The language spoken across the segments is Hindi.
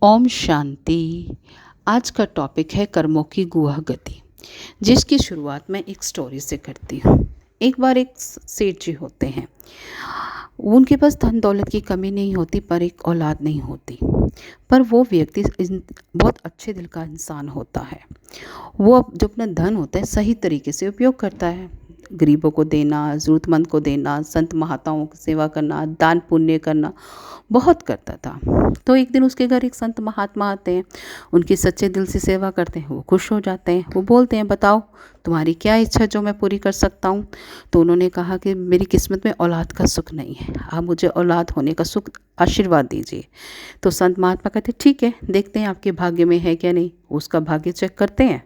ओम शांति। आज का टॉपिक है कर्मों की गुहा गति, जिसकी शुरुआत मैं एक स्टोरी से करती हूँ। एक बार एक सेठ जी होते हैं, उनके पास धन दौलत की कमी नहीं होती, पर एक औलाद नहीं होती। पर वो व्यक्ति बहुत अच्छे दिल का इंसान होता है। वो जो अपना धन होता है सही तरीके से उपयोग करता है। गरीबों को देना, ज़रूरतमंद को देना, संत महात्माओं की सेवा करना, दान पुण्य करना बहुत करता था। तो एक दिन उसके घर एक संत महात्मा आते हैं, उनकी सच्चे दिल से सेवा करते हैं। वो खुश हो जाते हैं, वो बोलते हैं, बताओ तुम्हारी क्या इच्छा जो मैं पूरी कर सकता हूँ। तो उन्होंने कहा कि मेरी किस्मत में औलाद का सुख नहीं है, आप मुझे औलाद होने का सुख आशीर्वाद दीजिए। तो संत महात्मा कहते ठीक है, देखते हैं आपके भाग्य में है क्या नहीं। उसका भाग्य चेक करते हैं।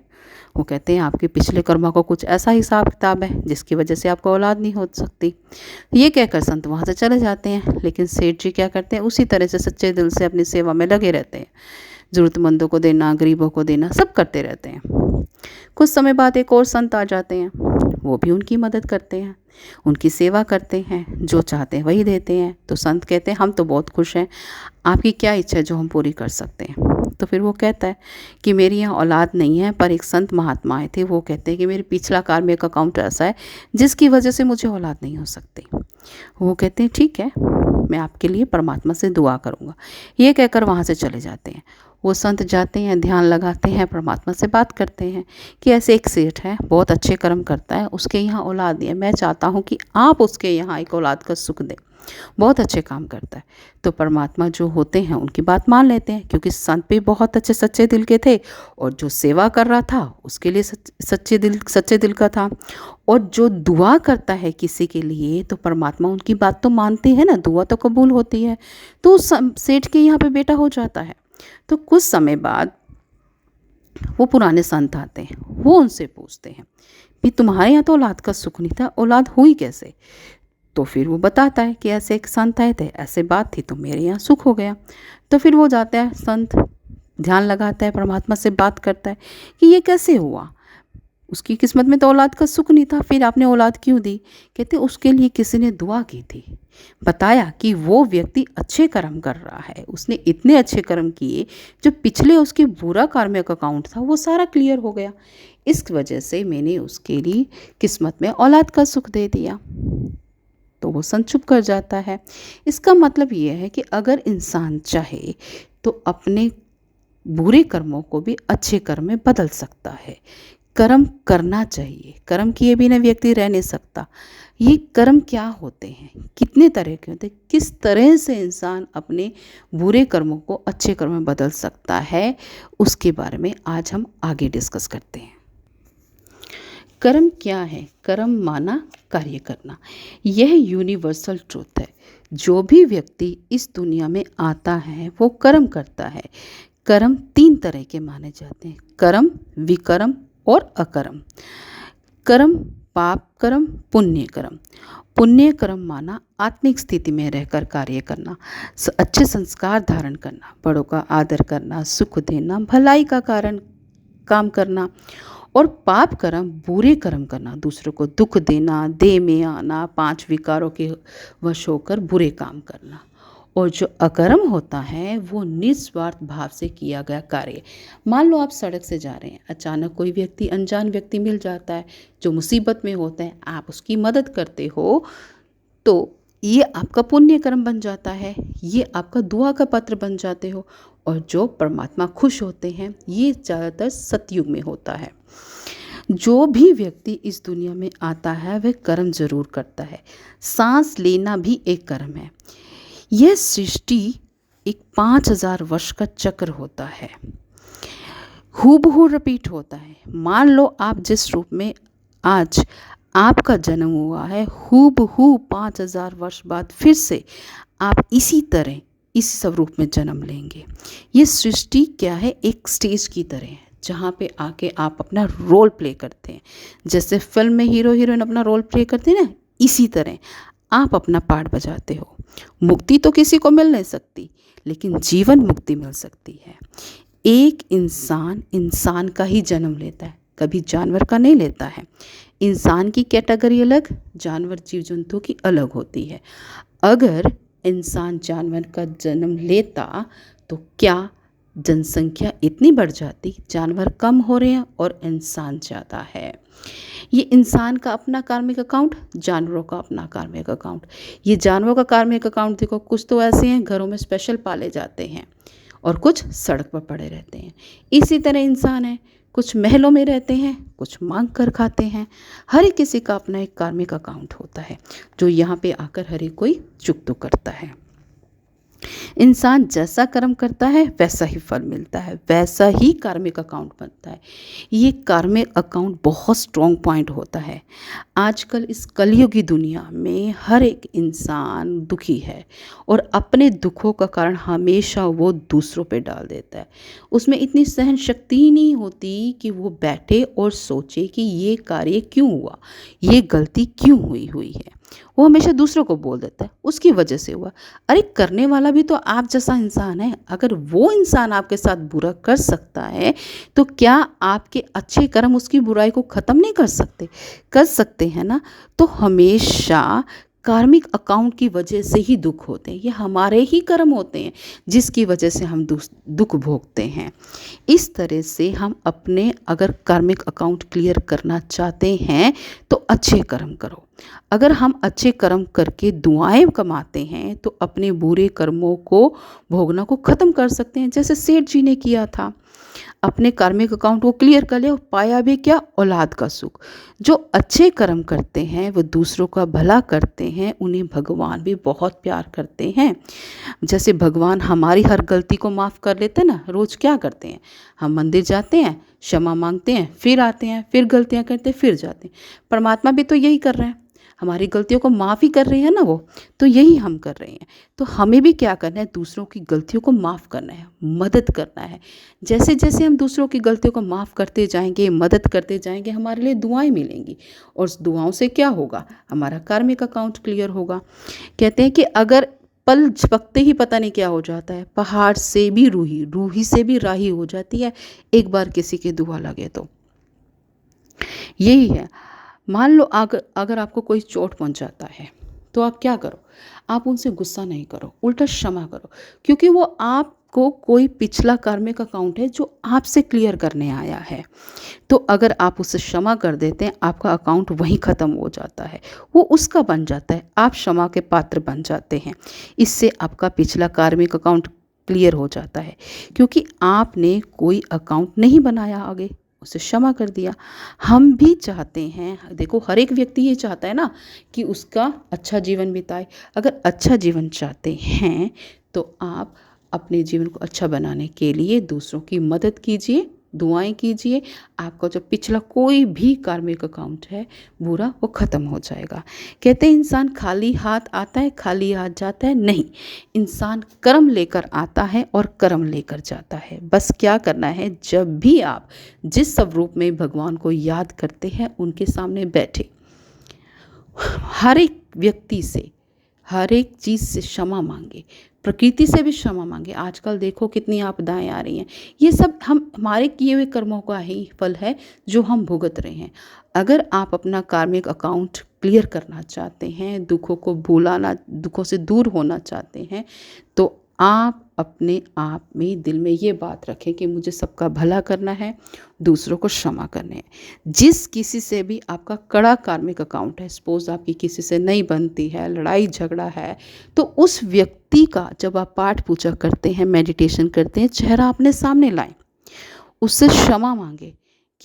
वो कहते हैं आपके पिछले कर्मों का कुछ ऐसा हिसाब किताब है जिसकी वजह से आपको औलाद नहीं हो सकती। ये कहकर संत वहाँ से चले जाते हैं। लेकिन सेठ जी क्या करते हैं, उसी तरह से सच्चे दिल से अपनी सेवा में लगे रहते हैं। ज़रूरतमंदों को देना, गरीबों को देना, सब करते रहते हैं। कुछ समय बाद एक और संत आ जाते हैं, वो भी उनकी मदद करते हैं, उनकी सेवा करते हैं, जो चाहते हैं वही देते हैं। तो संत कहते हैं हम तो बहुत खुश हैं, आपकी क्या इच्छा है जो हम पूरी कर सकते हैं। तो फिर वो कहता है कि मेरी यहाँ औलाद नहीं है, पर एक संत महात्मा आए थे, वो कहते हैं कि मेरे पिछला कार्मिक अकाउंट ऐसा है जिसकी वजह से मुझे औलाद नहीं हो सकती। वो कहते हैं ठीक है, मैं आपके लिए परमात्मा से दुआ करूँगा। ये कहकर वहाँ से चले जाते हैं। वो संत जाते हैं, ध्यान लगाते हैं, परमात्मा से बात करते हैं कि ऐसे एक सेठ है, बहुत अच्छे कर्म करता है, उसके यहाँ औलाद नहीं है, मैं चाहता हूँ कि आप उसके यहाँ एक औलाद का सुख दें, बहुत अच्छे काम करता है। तो परमात्मा जो होते हैं उनकी बात मान लेते हैं, क्योंकि संत भी बहुत अच्छे सच्चे दिल के थे, और जो सेवा कर रहा था उसके लिए सच्चे दिल का था। और जो दुआ करता है किसी के लिए तो परमात्मा उनकी बात तो मानती है ना, दुआ तो कबूल होती है। तो उस सेठ के यहाँ पे बेटा हो जाता है। तो कुछ समय बाद वो पुराने संत आते हैं, वो उनसे पूछते हैं कि तुम्हारे यहाँ तो औलाद का सुख नहीं था, औलाद हुई कैसे। तो फिर वो बताता है कि ऐसे एक संत आए थे, ऐसे बात थी, तो मेरे यहाँ सुख हो गया। तो फिर वो जाता है, संत ध्यान लगाता है, परमात्मा से बात करता है कि ये कैसे हुआ, उसकी किस्मत में तो औलाद का सुख नहीं था, फिर आपने औलाद क्यों दी। कहते उसके लिए किसी ने दुआ की थी, बताया कि वो व्यक्ति अच्छे कर्म कर रहा है, उसने इतने अच्छे कर्म किए जो पिछले उसके बुरा कार्मिक अकाउंट था वो सारा क्लियर हो गया, इस वजह से मैंने उसके लिए किस्मत में औलाद का सुख दे दिया। तो वो संत चुप कर जाता है। इसका मतलब ये है कि अगर इंसान चाहे तो अपने बुरे कर्मों को भी अच्छे कर्म में बदल सकता है। कर्म करना चाहिए, कर्म किए बिना व्यक्ति रह नहीं सकता। ये कर्म क्या होते हैं, कितने तरह के होते हैं, किस तरह से इंसान अपने बुरे कर्मों को अच्छे कर्म में बदल सकता है, उसके बारे में आज हम आगे डिस्कस करते हैं। कर्म क्या है? कर्म माना कार्य करना। यह यूनिवर्सल ट्रूथ है। जो भी व्यक्ति इस दुनिया में आता है वो कर्म करता है। कर्म 3 तरह के माने जाते हैं, कर्म, विकर्म और अकर्म। कर्म, पाप कर्म, पुण्य कर्म। पुण्य कर्म माना आत्मिक स्थिति में रहकर कार्य करना, अच्छे संस्कार धारण करना, बड़ों का आदर करना, सुख देना, भलाई का कारण काम करना। और पाप कर्म बुरे कर्म करना, दूसरों को दुख देना, देह में आना, 5 विकारों के वश होकर बुरे काम करना। और जो अकर्म होता है वो निस्वार्थ भाव से किया गया कार्य। मान लो आप सड़क से जा रहे हैं, अचानक कोई व्यक्ति, अनजान व्यक्ति मिल जाता है जो मुसीबत में होता है, आप उसकी मदद करते हो, तो ये आपका पुण्य कर्म बन जाता है, ये आपका दुआ का पत्र बन जाते हो। और जो परमात्मा खुश होते हैं, ये ज़्यादातर सतयुग में होता है। जो भी व्यक्ति इस दुनिया में आता है वह कर्म जरूर करता है। सांस लेना भी एक कर्म है। यह सृष्टि एक 5000 वर्ष का चक्र होता है, हूबहू रिपीट होता है। मान लो आप जिस रूप में आज आपका जन्म हुआ है, हूबहू 5000 वर्ष बाद फिर से आप इसी तरह इसी स्वरूप में जन्म लेंगे। ये सृष्टि क्या है, एक स्टेज की तरह है जहाँ पे आके आप अपना रोल प्ले करते हैं। जैसे फिल्म में हीरो हीरोइन अपना रोल प्ले करते हैं ना, इसी तरह आप अपना पार्ट बजाते हो। मुक्ति तो किसी को मिल नहीं सकती, लेकिन जीवन मुक्ति मिल सकती है। एक इंसान इंसान का ही जन्म लेता है, कभी जानवर का नहीं लेता है। इंसान की कैटेगरी अलग, जानवर जीव जंतु की अलग होती है। अगर इंसान जानवर का जन्म लेता तो क्या जनसंख्या इतनी बढ़ जाती, जानवर कम हो रहे हैं और इंसान ज़्यादा है। ये इंसान का अपना कार्मिक अकाउंट, जानवरों का अपना कार्मिक अकाउंट। ये जानवरों का कार्मिक अकाउंट देखो, कुछ तो ऐसे हैं घरों में स्पेशल पाले जाते हैं और कुछ सड़क पर पड़े रहते हैं। इसी तरह इंसान है, कुछ महलों में रहते हैं, कुछ मांग कर खाते हैं। हर एक किसी का अपना एक कार्मिक अकाउंट होता है जो यहाँ पे आकर हर एक कोई चुकता करता है। इंसान जैसा कर्म करता है वैसा ही फल मिलता है, वैसा ही कार्मिक अकाउंट बनता है। ये कार्मिक अकाउंट बहुत स्ट्रॉन्ग पॉइंट होता है। आजकल इस कलयुगी दुनिया में हर एक इंसान दुखी है और अपने दुखों का कारण हमेशा वो दूसरों पे डाल देता है। उसमें इतनी सहन शक्ति ही नहीं होती कि वो बैठे और सोचे कि ये कार्य क्यों हुआ, ये गलती क्यों हुई है। वो हमेशा दूसरों को बोल देता है उसकी वजह से हुआ। अरे करने वाला भी तो आप जैसा इंसान है। अगर वो इंसान आपके साथ बुरा कर सकता है तो क्या आपके अच्छे कर्म उसकी बुराई को ख़त्म नहीं कर सकते हैं ना। तो हमेशा कार्मिक अकाउंट की वजह से ही दुख होते हैं। ये हमारे ही कर्म होते हैं जिसकी वजह से हम दुख भोगते हैं। इस तरह से हम अपने अगर कार्मिक अकाउंट क्लियर करना चाहते हैं तो अच्छे कर्म करो। अगर हम अच्छे कर्म करके दुआएं कमाते हैं तो अपने बुरे कर्मों को भोगना को ख़त्म कर सकते हैं, जैसे सेठ जी ने किया था। अपने कार्मिक अकाउंट को क्लियर कर लिया, पाया भी क्या, औलाद का सुख। जो अच्छे कर्म करते हैं वो दूसरों का भला करते हैं, उन्हें भगवान भी बहुत प्यार करते हैं। जैसे भगवान हमारी हर गलती को माफ़ कर लेते हैं ना। रोज़ क्या करते हैं, हम मंदिर जाते हैं, क्षमा मांगते हैं, फिर आते हैं, फिर गलतियां करते हैं, फिर जाते हैं। परमात्मा भी तो यही कर रहे हैं, हमारी गलतियों को माफ़ ही कर रहे हैं ना। वो तो यही हम कर रहे हैं। तो हमें भी क्या करना है, दूसरों की गलतियों को माफ़ करना है, मदद करना है। जैसे जैसे हम दूसरों की गलतियों को माफ़ करते जाएंगे, मदद करते जाएंगे, हमारे लिए दुआएं मिलेंगी और उस दुआओं से क्या होगा, हमारा कार्मिक अकाउंट क्लियर होगा। कहते हैं कि अगर पल झपकते ही पता नहीं क्या हो जाता है, पहाड़ से भी रूही, रूही से भी राही हो जाती है एक बार किसी की दुआ लगे तो। यही है। मान लो अगर आपको कोई चोट पहुंचाता है तो आप क्या करो, आप उनसे गुस्सा नहीं करो, उल्टा क्षमा करो, क्योंकि वो आपको कोई पिछला कार्मिक अकाउंट है जो आपसे क्लियर करने आया है। तो अगर आप उसे क्षमा कर देते हैं, आपका अकाउंट वहीं ख़त्म हो जाता है, वो उसका बन जाता है, आप क्षमा के पात्र बन जाते हैं। इससे आपका पिछला कार्मिक अकाउंट क्लियर हो जाता है, क्योंकि आपने कोई अकाउंट नहीं बनाया आगे, उसे क्षमा कर दिया। हम भी चाहते हैं, देखो हर एक व्यक्ति ये चाहता है ना कि उसका अच्छा जीवन बिताए। अगर अच्छा जीवन चाहते हैं तो आप अपने जीवन को अच्छा बनाने के लिए दूसरों की मदद कीजिए, दुआएं कीजिए। आपका जो पिछला कोई भी कार्मिक अकाउंट है बुरा, वो ख़त्म हो जाएगा। कहते हैं इंसान खाली हाथ आता है, खाली हाथ जाता है। नहीं, इंसान कर्म लेकर आता है और कर्म लेकर जाता है। बस क्या करना है, जब भी आप जिस स्वरूप में भगवान को याद करते हैं उनके सामने बैठे, हर एक व्यक्ति से, हर एक चीज़ से क्षमा मांगे, प्रकृति से भी क्षमा मांगे। आजकल देखो कितनी आपदाएं आ रही हैं, ये सब हमारे किए हुए कर्मों का ही फल है जो हम भुगत रहे हैं। अगर आप अपना कार्मिक अकाउंट क्लियर करना चाहते हैं, दुखों को भुलाना, दुखों से दूर होना चाहते हैं, तो आप अपने आप में दिल में ये बात रखें कि मुझे सबका भला करना है, दूसरों को क्षमा करने हैं। जिस किसी से भी आपका कड़ा कार्मिक अकाउंट है, सपोज आपकी किसी से नहीं बनती है, लड़ाई झगड़ा है, तो उस व्यक्ति का जब आप पाठ पूजा करते हैं, मेडिटेशन करते हैं, चेहरा अपने सामने लाएं, उससे क्षमा मांगे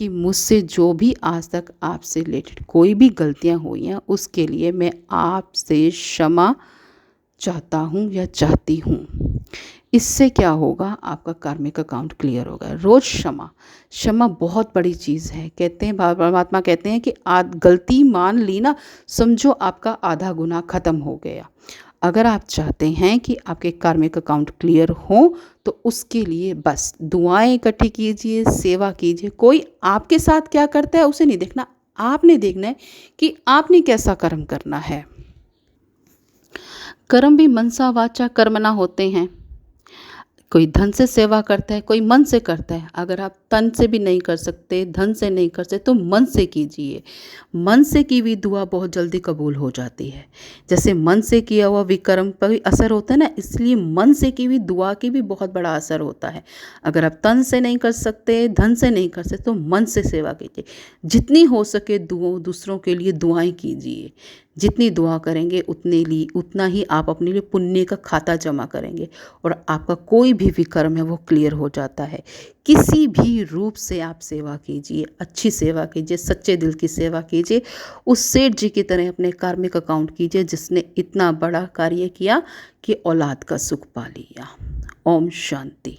कि मुझसे जो भी आज तक आपसे रिलेटेड कोई भी गलतियां हुई हैं उसके लिए मैं आपसे क्षमा चाहता हूँ या चाहती हूँ। इससे क्या होगा, आपका कार्मिक अकाउंट क्लियर होगा। रोज़ क्षमा बहुत बड़ी चीज़ है। कहते हैं, परमात्मा कहते हैं कि गलती मान ली ना, समझो आपका आधा गुनाह ख़त्म हो गया। अगर आप चाहते हैं कि आपके कार्मिक अकाउंट क्लियर हो तो उसके लिए बस दुआएं इकट्ठी कीजिए, सेवा कीजिए। कोई आपके साथ क्या करता है उसे नहीं देखना, आपने देखना है कि आपने कैसा कर्म करना है। कर्म भी मनसा वाचा कर्मणा होते हैं। कोई धन से सेवा करता है, कोई मन से करता है। अगर आप तन से भी नहीं कर सकते, धन से नहीं कर सकते, तो मन से कीजिए। मन से की हुई दुआ बहुत जल्दी कबूल हो जाती है। जैसे मन से किया हुआ विकर्म पर भी असर होता है ना, इसलिए मन से की हुई दुआ की भी बहुत बड़ा असर होता है। अगर आप तन से नहीं कर सकते, धन से नहीं कर सकते, तो मन से सेवा कीजिए। जितनी हो सके दूसरों के लिए दुआएं कीजिए। जितनी दुआ करेंगे उतना ही आप अपने लिए पुण्य का खाता जमा करेंगे और आपका कोई भी विकर्म है वो क्लियर हो जाता है। किसी भी रूप से आप सेवा कीजिए, अच्छी सेवा कीजिए, सच्चे दिल की सेवा कीजिए। उस सेठ जी की तरह अपने कार्मिक अकाउंट कीजिए जिसने इतना बड़ा कार्य किया कि औलाद का सुख पा लिया। ओम शांति।